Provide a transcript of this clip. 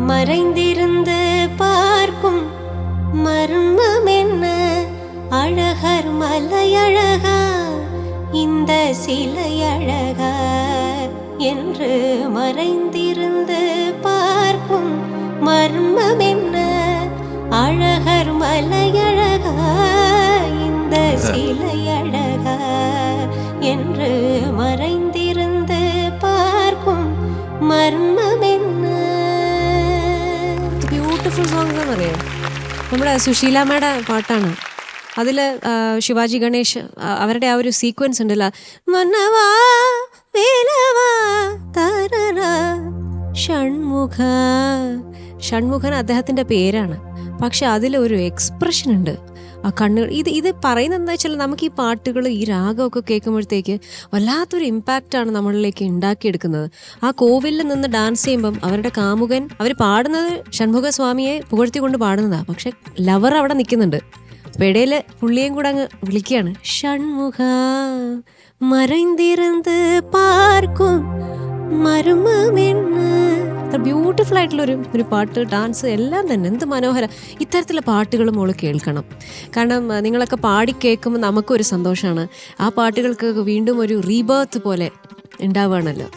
மறைந்திருந்து பார்க்கும் மர்மம் என்ன? அழகர் மலையழகா இந்த சிலை அழகா என்று மறைந்திருந்து பார்க்கும் மர்மம் என்ன? அழகர் மலையழகா இந்த சிலை அழகா என்று மறைந்திருந்து பார்க்கும் മർമ്മം என்ன? ബ്യൂട്ടിഫുൾ സോങ് എന്നറിയാം. നമ്മുടെ സുശീലാമ്മയുടെ പാട്ടാണ്. അതിൽ ശിവാജി ഗണേഷ് അവരുടെ ആ ഒരു സീക്വൻസ് ഉണ്ടല്ലോ, മന്നവാ വേലവാ തരറ ഷൺമുഖ. ഷൺമുഖൻ അദ്ദേഹത്തിൻ്റെ പേരാണ്, പക്ഷെ അതിലൊരു എക്സ്പ്രഷൻ ഉണ്ട് ആ കണ്ണുകൾ. ഇത് പറയുന്നത് എന്താ വെച്ചാൽ, നമുക്ക് ഈ പാട്ടുകൾ ഈ രാഗമൊക്കെ കേൾക്കുമ്പോഴത്തേക്ക് വല്ലാത്തൊരു ഇമ്പാക്റ്റാണ് നമ്മളിലേക്ക് ഉണ്ടാക്കിയെടുക്കുന്നത്. ആ കോവിലിൽ നിന്ന് ഡാൻസ് ചെയ്യുമ്പം അവരുടെ കാമുകൻ, അവർ പാടുന്നത് ഷൺമുഖ സ്വാമിയെ പുകഴ്ത്തിക്കൊണ്ട് പാടുന്നതാണ്, പക്ഷെ ലവർ അവിടെ നിൽക്കുന്നുണ്ട്. അപ്പോൾ ഇടയിൽ പുള്ളിയും കൂടെ അങ്ങ് വിളിക്കുകയാണ്, ഷൺമുഖ മറൈന്തിരുന്ന് പാർക്കും മർമ്മം என்ன? ബ്യൂട്ടിഫുൾ ആയിട്ടുള്ളൊരു പാട്ട്, ഡാൻസ് എല്ലാം തന്നെ എന്ത് മനോഹരം. ഇത്തരത്തിലുള്ള പാട്ടുകൾ മോള് കേൾക്കണം. കാരണം നിങ്ങളൊക്കെ പാടി കേൾക്കുമ്പോൾ നമുക്കൊരു സന്തോഷമാണ്. ആ പാട്ടുകൾക്ക് വീണ്ടും ഒരു റീബർത്ത് പോലെ ഉണ്ടാവുകയാണല്ലോ.